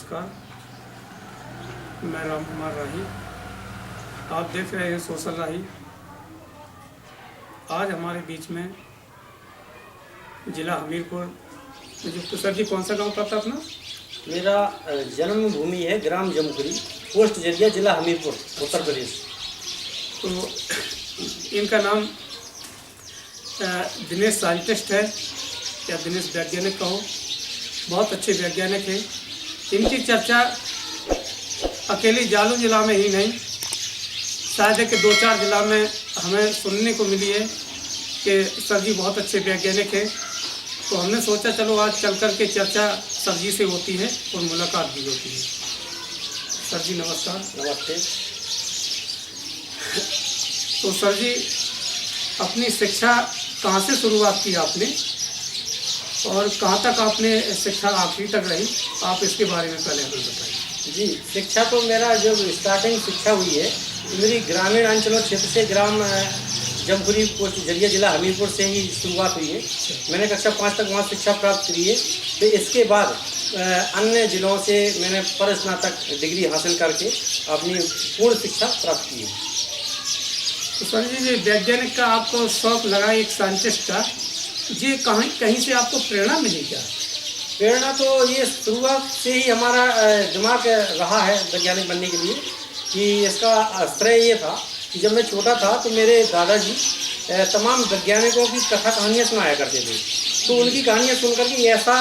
नमस्कार, मैं राम कुमार राही। आप देख रहे हैं सोशल राही। आज हमारे बीच में जिला हमीरपुर जो सर जी कौन सा गांव पड़ता अपना? मेरा जन्मभूमि है ग्राम जमपुरी, पोस्ट जरिया, जिला हमीरपुर, उत्तर प्रदेश। तो इनका नाम दिनेश साइंटिस्ट है या दिनेश वैज्ञानिक कहो, बहुत अच्छे वैज्ञानिक हैं। इनकी चर्चा अकेली जालौन जिला में ही नहीं, शायद है कि 2-4 जिला में हमें सुनने को मिली है कि सर जी बहुत अच्छे वैज्ञानिक हैं। तो हमने सोचा चलो आज चल कर के चर्चा सर जी से होती है और मुलाकात भी होती है। सर जी नमस्कार। नमस्ते। तो सर जी अपनी शिक्षा कहाँ से शुरुआत की आपने और कहाँ तक आपने शिक्षा आखिरी तक रही, आप इसके बारे में पहले हमें बताइए। जी, शिक्षा तो मेरा जो स्टार्टिंग शिक्षा हुई है मेरी ग्रामीण अंचलों क्षेत्र से, ग्राम जमपुरी पोस्ट जरिया, जिला हमीरपुर से ही शुरुआत हुई है। मैंने कक्षा 5 तक वहाँ शिक्षा प्राप्त करी है। तो इसके बाद अन्य जिलों से मैंने पर-स्नातक डिग्री हासिल करके अपनी पूर्ण शिक्षा प्राप्त की है। तो सर जी वैज्ञानिक का आपको शौक लगा, एक साइंटिस्ट का, जी कहीं से आपको प्रेरणा मिली क्या? प्रेरणा तो ये शुरुआत से ही हमारा दिमाग रहा है वैज्ञानिक बनने के लिए। कि इसका श्रेय ये था कि जब मैं छोटा था तो मेरे दादाजी तमाम वैज्ञानिकों की कथा कहानियाँ सुनाया करते थे। तो उनकी कहानियाँ सुनकर के ऐसा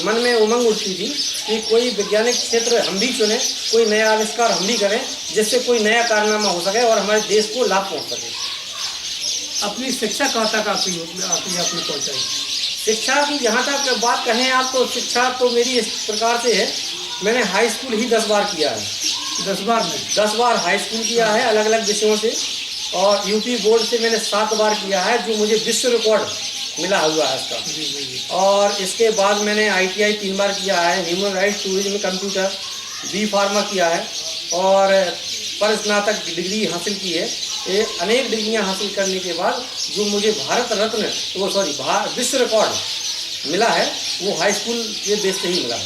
मन में उमंग उठती थी कि कोई वैज्ञानिक क्षेत्र हम भी चुनें, कोई नया आविष्कार हम भी करें, जिससे कोई नया कारनामा हो सके और हमारे देश को लाभ पहुँच सके। अपनी शिक्षा कहाँ तक आपने पहुँचाई? शिक्षा की जहाँ तक बात कहें आप, तो शिक्षा तो मेरी इस प्रकार से है, मैंने हाई स्कूल ही 10 बार किया है। 10 बार में 10 बार हाई स्कूल किया है अलग अलग विषयों से, और यूपी बोर्ड से मैंने 7 बार किया है, जो मुझे विश्व रिकॉर्ड मिला हुआ है इसका। और इसके बाद मैंने ITI 3 बार किया है, human rights, tourism, computer, B pharma किया है, और पर स्नातक डिग्री हासिल की है। ये अनेक डिग्रियां हासिल करने के बाद जो मुझे भारत रत्न विश्व रिकॉर्ड मिला है, वो हाई स्कूल के बेस से ही मिला है।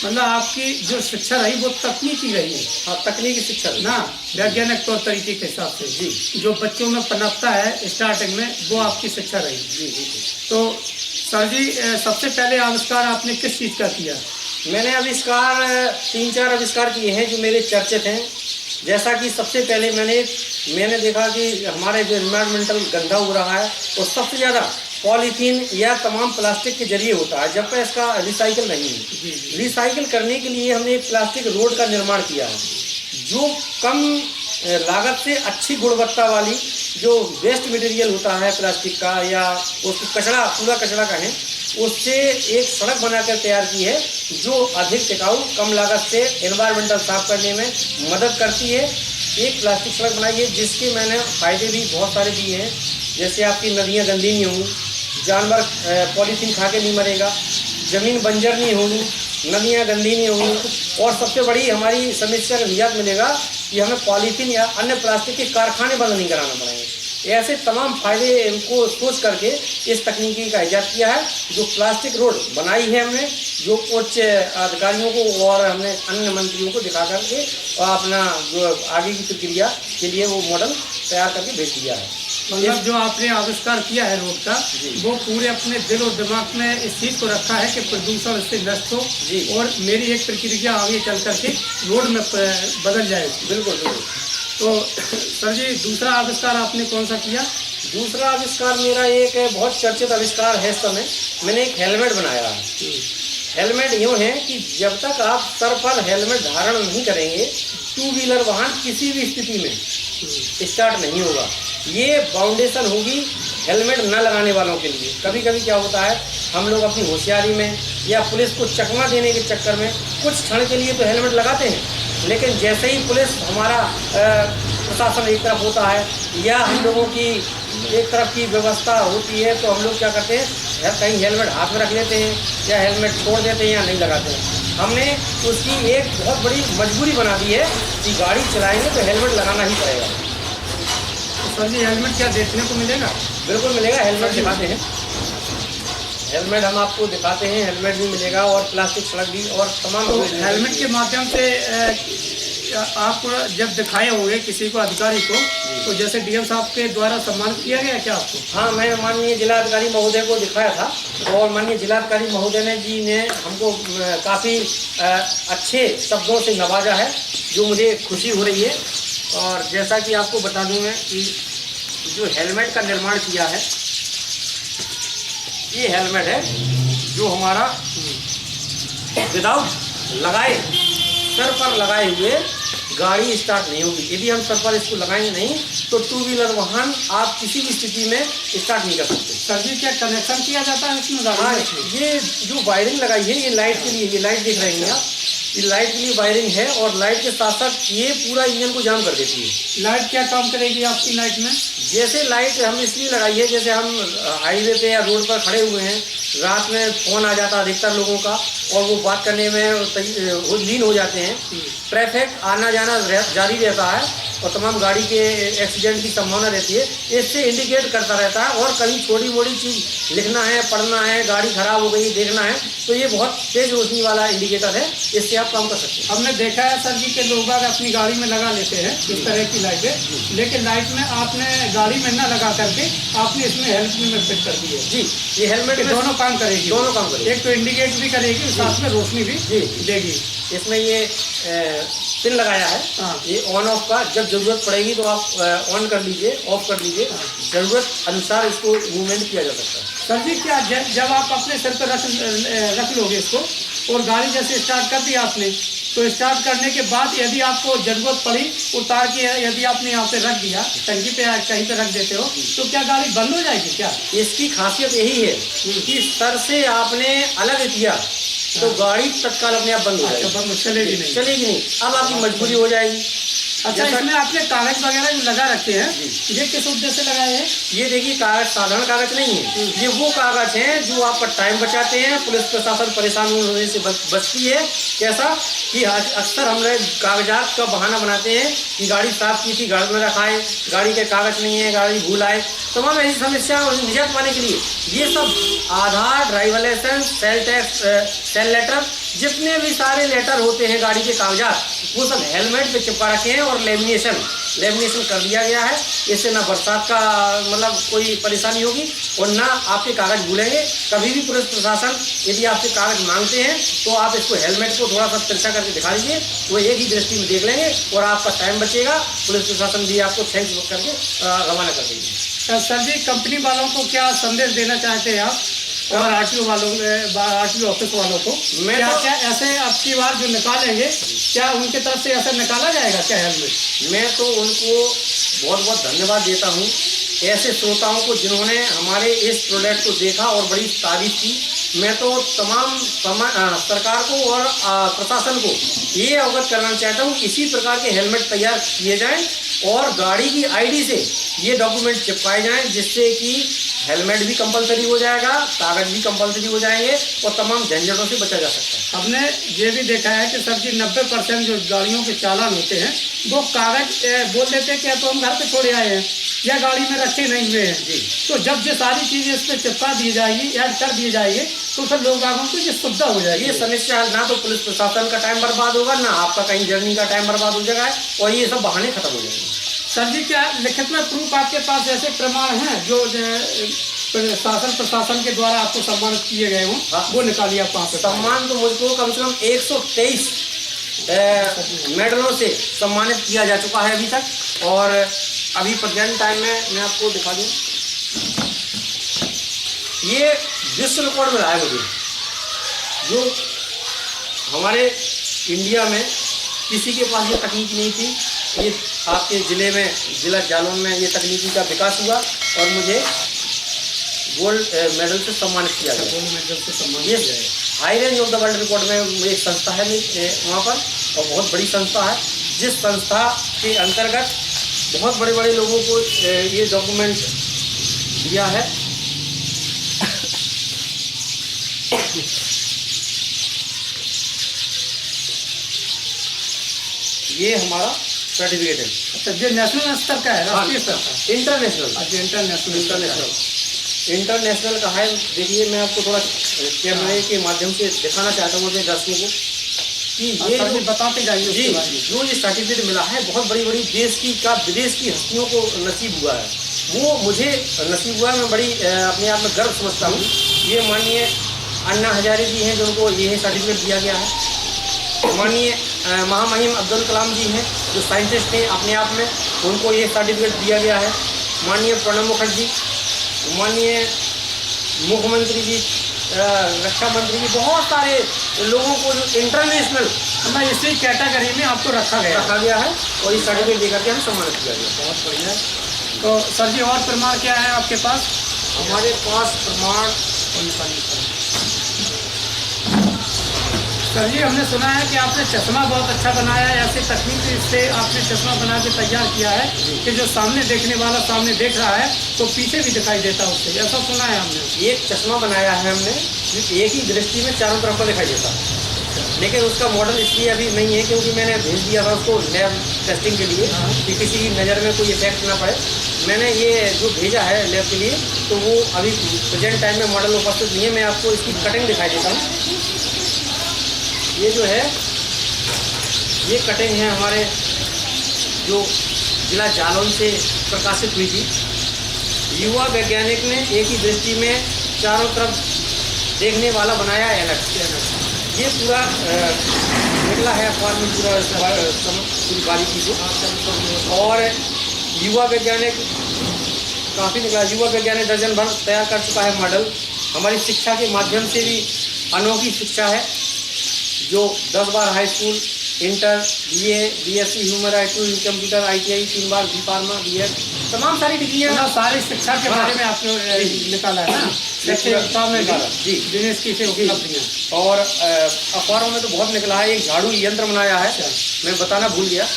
मतलब आपकी जो शिक्षा रही वो तकनीकी रही है? हाँ, तकनीकी शिक्षा ना, वैज्ञानिक तौर तरीके के हिसाब से जी, जो बच्चों में पनपता है स्टार्टिंग में, वो आपकी शिक्षा रही। जी जी। तो सर जी सबसे पहले आविष्कार आपने किस चीज़ का किया? मैंने आविष्कार 3-4 आविष्कार किए हैं जो मेरे चर्चित हैं। जैसा कि सबसे पहले मैंने देखा कि हमारे जो एनवायरमेंटल गंदा हो रहा है, और सबसे ज़्यादा पॉलीथीन या तमाम प्लास्टिक के जरिए होता है, जबकि इसका रिसाइकिल नहीं है। रिसाइकिल करने के लिए हमने एक प्लास्टिक रोड का निर्माण किया है, जो कम लागत से अच्छी गुणवत्ता वाली जो वेस्ट मटेरियल होता है प्लास्टिक का, या उसको कचरा, पूरा कचरा कहें, उससे एक सड़क बनाकर तैयार की है, जो अधिक टिकाऊ, कम लागत से एनवायरमेंटल साफ करने में मदद करती है। एक प्लास्टिक सड़क बनाई है जिसके मैंने फ़ायदे भी बहुत सारे दिए हैं, जैसे आपकी नदियाँ गंदी नहीं होंगी, जानवर पॉलीथीन खा के नहीं मरेगा, ज़मीन बंजर नहीं होगी, नदियाँ गंदी नहीं होंगी, और सबसे बड़ी हमारी समस्या का निजात मिलेगा कि हमें पॉलीथीन या अन्य प्लास्टिक के कारखाने बंद नहीं कराना पड़ेंगे। ऐसे तमाम फायदे इनको सोच करके इस तकनीकी का इजाद किया है। जो प्लास्टिक रोड बनाई है हमने, जो उच्च अधिकारियों को और हमने अन्य मंत्रियों को दिखा करके और अपना जो आगे की प्रक्रिया के लिए वो मॉडल तैयार करके भेज दिया है। मतलब जो आपने आविष्कार किया है रोड का, वो पूरे अपने दिल और दिमाग में इस चीज़ को रखा है कि प्रदूषण इससे नष्ट हो और मेरी एक प्रक्रिया आगे चल करके रोड में बदल जाएगी। बिल्कुल बिल्कुल। तो सर जी दूसरा आविष्कार आपने कौन सा किया? दूसरा आविष्कार मेरा एक बहुत चर्चित आविष्कार है इस समय, मैंने एक हेलमेट बनाया है। हेलमेट यूँ है कि जब तक आप सर पर हेलमेट धारण नहीं करेंगे, 2 व्हीलर वाहन किसी भी स्थिति में स्टार्ट नहीं होगा। ये फाउंडेशन होगी हेलमेट न लगाने वालों के लिए। कभी कभी क्या होता है, हम लोग अपनी होशियारी में या पुलिस को चकमा देने के चक्कर में कुछ क्षण के लिए तो हेलमेट लगाते हैं, लेकिन जैसे ही पुलिस, हमारा प्रशासन एक तरफ होता है या हम लोगों की एक तरफ की व्यवस्था होती है, तो हम लोग क्या करते हैं, कहीं हेलमेट हाथ में रख लेते हैं या हेलमेट छोड़ देते हैं या नहीं लगाते हैं। हमने उसकी एक बहुत बड़ी मजबूरी बना दी है कि गाड़ी चलाएंगे तो हेलमेट लगाना ही पड़ेगा। तो सर जी हेलमेट क्या देखने को मिलेगा? बिल्कुल मिलेगा, हेलमेट दिखाते हैं। हेलमेट हम आपको दिखाते हैं, हेलमेट भी मिलेगा और प्लास्टिक स्लग भी और तमाम। तो हेलमेट के माध्यम से आप जब दिखाए होंगे किसी को, अधिकारी को, तो जैसे डीएम साहब के द्वारा सम्मानित किया गया क्या आपको? हाँ, मैं माननीय जिलाधिकारी महोदय को दिखाया था और माननीय जिलाधिकारी महोदय जी ने हमको काफ़ी अच्छे शब्दों से नवाजा है, जो मुझे खुशी हो रही है। और जैसा कि आपको बता दूं मैं कि जो हेलमेट का निर्माण किया है, ये हेलमेट है जो हमारा विदाउट लगाए, सर पर लगाए हुए गाड़ी स्टार्ट नहीं होगी। यदि हम सर पर इसको लगाएंगे नहीं तो टू व्हीलर वाहन आप किसी भी स्थिति में स्टार्ट नहीं कर सकते। सर जी, क्या कनेक्शन किया जाता है इसमें? हाँ, ये जो वायरिंग लगाई है, ये लाइट के लिए, ये लाइट देख रहे हैं आप, ये लाइट के लिए वायरिंग है और लाइट के साथ साथ ये पूरा इंजन को जाम कर देती है। लाइट क्या काम करेगी आपकी लाइट में? जैसे लाइट हम इसलिए लगाई है, जैसे हम हाईवे पे या रोड पर खड़े हुए हैं, रात में फ़ोन आ जाता है अधिकतर लोगों का और वो बात करने में वो लीन हो जाते हैं। ट्रैफिक आना जाना जारी रहता है और तमाम गाड़ी के एक्सीडेंट की संभावना रहती है। इससे इंडिकेट करता रहता है और कहीं छोटी मोटी चीज़ लिखना है, पढ़ना है, गाड़ी खराब हो गई देखना है, तो ये बहुत तेज़ रोशनी वाला इंडिकेटर है, इससे आप काम कर सकते हैं। हमने देखा है सर जी के लोग अपनी गाड़ी में लगा लेते हैं इस तरह की लाइटें, लेकिन लाइट में आपने गाड़ी में न लगा करके आपने इसमें हेलमेट में फिट कर दी है। जी, ये हेलमेट में दोनों काम करेगी। दोनों काम करेगी, एक तो इंडिकेट भी करेगी, साथ में रोशनी भी देगी। इसमें ये पिन लगाया है, ये ऑन ऑफ का, जब जरूरत पड़ेगी तो आप ऑन कर लीजिए, ऑफ कर लीजिए, जरूरत अनुसार इसको मूवमेंट किया जा सकता है। सर जी, क्या जब आप अपने सर पर रख लोगे इसको और गाड़ी जैसे स्टार्ट कर दी आपने, तो स्टार्ट करने के बाद यदि आपको ज़रूरत पड़ी उतार के, यदि आपने यहाँ पे रख दिया, टंकी पे कहीं पे रख देते हो, तो क्या गाड़ी बंद हो जाएगी क्या? इसकी खासियत यही है कि सर से आपने अलग किया तो गाड़ी तत्काल अपने आप बंद हो जाएगी, बंद चलेगी नहीं, चलेगी नहीं। अब आपकी मजबूरी हो जाएगी। अच्छा, इसमें आपने कागज वगैरह जो लगा रखे हैं, ये किस उद्देश्य से लगाए हैं? ये देखिए, कागज साधारण कागज नहीं है, ये वो कागज हैं जो आपका टाइम बचाते हैं, पुलिस प्रशासन परेशान होने से बचती है। कैसा कि अक्सर हम लोग कागजात का बहाना बनाते हैं कि गाड़ी साफ की थी, घर में रखा है, गाड़ी के कागज नहीं है, गाड़ी भूल आए, तमाम ऐसी समस्या और निजात पाने के लिए ये सब Aadhaar, driver licence, sale tax, sale letter, जितने भी सारे लेटर होते हैं गाड़ी के कागजात, वो सब हेलमेट पे चिपका रखे हैं और लेमिनेशन कर दिया गया है। इससे ना बरसात का मतलब कोई परेशानी होगी और ना आपके कागज भूलेंगे। कभी भी पुलिस प्रशासन यदि आपसे कागज मांगते हैं तो आप इसको हेलमेट को थोड़ा सा तिरछा करके दिखा दीजिए, वो एक ही दृष्टि में देख लेंगे और आपका टाइम बचेगा। पुलिस प्रशासन भी आपको थैंक्स करके रवाना कर देंगे। सर जी, कंपनी वालों को क्या संदेश देना चाहते हैं आप और आरटीओ वालों, आरटीओ ऑफिस वालों को? क्या ऐसे अब की बार जो निकालेंगे, क्या उनके तरफ से ऐसा निकाला जाएगा क्या हेलमेट? मैं तो उनको बहुत बहुत धन्यवाद देता हूँ, ऐसे श्रोताओं को जिन्होंने हमारे इस प्रोडक्ट को देखा और बड़ी तारीफ की। मैं तो तमाम सरकार को और प्रशासन को ये अवगत करना चाहता हूँ, इसी प्रकार के हेलमेट तैयार किए जाएं और गाड़ी की आईडी से ये डॉक्यूमेंट चिपकाए जाएं, जिससे कि हेलमेट भी कंपलसरी हो जाएगा, कागज भी कंपलसरी हो जाएंगे और तमाम झंझटों से बचा जा सकता है। हमने ये भी देखा है कि सर जी 90% जो गाड़ियों के चालान होते हैं वो कागज बोल देते हैं कि तो हम घर पे छोड़े आए हैं या गाड़ी में रखे नहीं हुए हैं जी। तो जब ये सारी चीज़ें इस पर चिपका दी जाएगी, ऐड कर दिए जाएंगे, तो फिर लोग आगों को ये सुविधा हो जाएगी। ये समस्या ना तो पुलिस प्रशासन का टाइम बर्बाद होगा, ना आपका कहीं जर्नी का टाइम बर्बाद हो जाएगा और ये सब बहाने खत्म हो जाएंगे। सर जी, क्या लिखित में प्रूफ आपके पास ऐसे प्रमाण हैं जो शासन प्रशासन के द्वारा आपको सम्मानित किए गए हों? हाँ, वो निकालिए आप वहाँ पे। सम्मान तो मुझको कम से कम 123 मेडलों से सम्मानित किया जा चुका है अभी तक और अभी प्रेजेंट टाइम में मैं आपको दिखा दूँ, ये विश्व रिकॉर्ड में रहा है मुझे, जो हमारे इंडिया में किसी के पास ये तकनीक नहीं थी। ये आपके ज़िले में, ज़िला जालौन में ये तकनीकी का विकास हुआ और मुझे गोल्ड मेडल से सम्मानित किया गया। गोल्ड मेडल से सम्मानित ये किया गया। High range of the world record में एक संस्था है वहाँ पर और बहुत बड़ी संस्था है, जिस संस्था के अंतर्गत बहुत बड़े बड़े लोगों को ये डॉक्यूमेंट दिया है। ये हमारा सर्टिफिकेट है। अच्छा, ये नेशनल स्तर का है, राष्ट्रीय स्तर का? इंटरनेशनल। अच्छा, इंटरनेशनल। इंटरनेशनल का है। देखिए मैं आपको थोड़ा कैमरे के माध्यम से दिखाना चाहता हूँ अपने दर्शकों को कि ये सर जी बताते जाइए जी उसके बारे में। जो ये सर्टिफिकेट मिला है बहुत बड़ी बड़ी देश की का विदेश की हस्तियों को नसीब हुआ है, वो मुझे नसीब हुआ है। मैं बड़ी अपने आप में गर्व समझता हूँ। ये माननीय अन्ना हजारे जी हैं जिनको ये सर्टिफिकेट दिया गया है। माननीय महामहिम अब्दुल कलाम जी हैं जो साइंटिस्ट हैं अपने आप में, उनको ये सर्टिफिकेट दिया गया है। माननीय प्रणब मुखर्जी, माननीय मुख्यमंत्री जी, रक्षा मंत्री जी, बहुत सारे लोगों को जो इंटरनेशनल मैं इसी कैटेगरी में आपको रखा गया है और इस सर्टिफिकेट देकर के हमें सम्मानित किया गया। बहुत बढ़िया। तो सर जी और प्रमाण क्या है आपके पास? हमारे पास प्रमाण सर जी हमने सुना है कि आपने चश्मा बहुत अच्छा बनाया है, ऐसी तकनीक से आपने चश्मा बना के तैयार किया है कि जो सामने देखने वाला सामने देख रहा है तो पीछे भी दिखाई देता है उससे, ऐसा सुना है हमने। एक चश्मा बनाया है हमने, एक ही दृष्टि में चारों तरफ का दिखाई देता है, लेकिन उसका मॉडल इसलिए अभी नहीं है क्योंकि मैंने भेज दिया था उसको लैब टेस्टिंग के लिए कि किसी की नज़र में कोई इफेक्ट ना पड़े। मैंने ये जो भेजा है लैब के लिए तो वो अभी प्रेजेंट टाइम में मॉडल उपस्थित नहीं है। मैं आपको इसकी कटिंग दिखाई देता हूँ। ये जो है ये कटिंग है हमारे जो जिला जालौन से प्रकाशित हुई थी। युवा वैज्ञानिक ने एक ही दृष्टि में चारों तरफ देखने वाला बनाया एनक। ये पूरा निकला है अखबार में पूरी बारीकी से। और युवा वैज्ञानिक काफ़ी निकला। युवा वैज्ञानिक दर्जन भर तैयार कर चुका है मॉडल। हमारी शिक्षा के माध्यम से भी अनोखी शिक्षा है जो 10 बार high school, inter, BA, BSc human right, computer, ITI, 3 बार बी फार्मा, बीएड, तमाम सारी डिग्रियाँ सारी शिक्षा के बारे में आपने निकाला है ना? जी बिजनेस की उपलब्धियाँ। और अखबारों में तो बहुत निकला है। एक झाड़ू यंत्र बनाया है, मैं बताना भूल गया।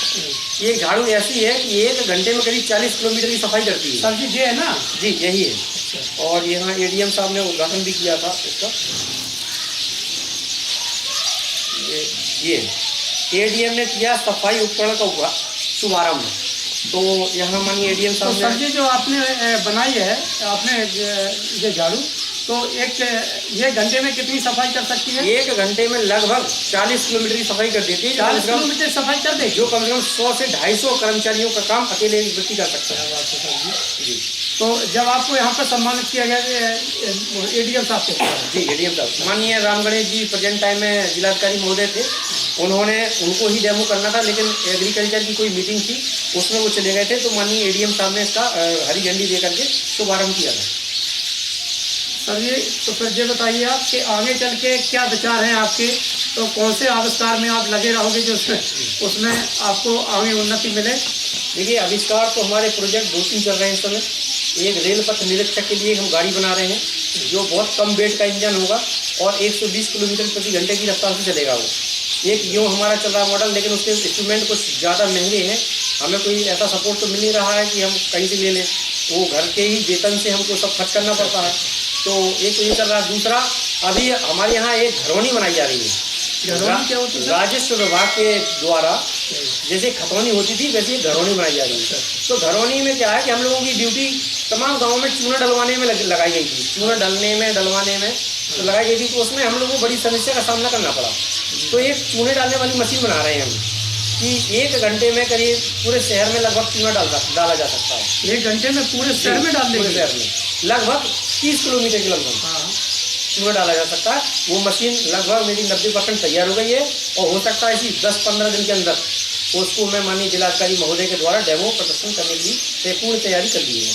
ये झाड़ू ऐसी है कि 1 घंटे में करीब 40 किलोमीटर की सफाई करती है। सर जी ये है ना? जी यही है। और यहाँ एडीएम साहब ने उद्घाटन भी किया था इसका। ये एडीएम ने किया सफाई उपकरण का शुभारंभ। तो यहाँ मानिए एडीएम साहब तो सर जी जो आपने बनाई है आपने ये झाड़ू, तो ये घंटे में कितनी सफाई कर सकती है? 1 घंटे में लगभग 40 किलोमीटर की सफाई कर देती है। 40 किलोमीटर सफाई कर देगी, जो कम से कम 100 से 250 कर्मचारियों का काम अकेले एक व्यक्ति कर सकता है। जी तो जब आपको यहाँ पर सम्मानित किया गया एडीएम साहब को? जी एडीएम साहब माननीय राम गणेश जी प्रेजेंट टाइम में जिलाधिकारी महोदय थे। उनको ही डेमो करना था, लेकिन एग्रीकल्चर की कोई मीटिंग थी उसमें वो चले गए थे। तो माननीय एडीएम साहब ने इसका हरी झंडी दे करके शुभारम्भ किया था। सर ये तो फिर ये बताइए आप कि आगे चल के क्या विचार हैं आपके? तो कौन से आविष्कार में आप लगे रहोगे जो उसमें आपको आगे उन्नति मिले? देखिए आविष्कार तो हमारे प्रोजेक्ट 2-3 चल रहे हैं इस समय। एक रेल पथ निरीक्षक के लिए हम गाड़ी बना रहे हैं जो बहुत कम वेट का इंजन होगा और 120 किलोमीटर प्रति घंटे की रफ्तार से चलेगा वो। एक यूँ हमारा चल रहा मॉडल, लेकिन उसके इंस्ट्रूमेंट कुछ ज़्यादा महंगे हैं। हमें कोई ऐसा सपोर्ट तो मिल नहीं रहा है कि हम कहीं से ले लें, वो घर के ही वेतन से हमको सब खर्च करना पड़ता है। तो एक तो ये चल रहा है। दूसरा अभी हमारे यहाँ एक घरौनी बनाई जा रही है। क्या होती है? राजस्व विभाग के द्वारा जैसे खतौनी होती थी वैसे घरौनी बनाई जा रही है। तो घरौनी में क्या है कि हम लोगों की ड्यूटी तमाम गाँव में चूना डलवाने में लगाई गई थी। चूना डलवाने में तो लगाई गई थी, तो उसमें हम लोगों को बड़ी समस्या का सामना करना पड़ा। तो एक चूने डालने वाली मशीन बना रहे हैं हम कि 1 घंटे में करीब पूरे शहर में लगभग चूना डाला जा सकता है। 1 घंटे में पूरे शहर में डाल देंगे? शहर में लगभग 30 किलोमीटर के लगभग चूना डाला जा सकता है। वो मशीन लगभग मेरी 90% तैयार हो गई है और हो सकता है इसी 10-15 दिन के अंदर उसको मैं माननीय जिलाधिकारी महोदय के द्वारा डेमो प्रदर्शन करने की पूरी तैयारी कर दी है।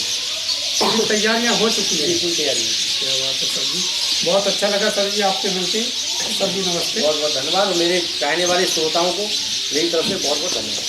तैयारियां हो चुकी है? पूरी तैयारी। क्या बात है सर जी, बहुत अच्छा लगा सर जी आपसे मिलते। सर जी नमस्ते। बहुत बहुत धन्यवाद। मेरे चाहने वाले श्रोताओं को मेरी तरफ से बहुत बहुत धन्यवाद।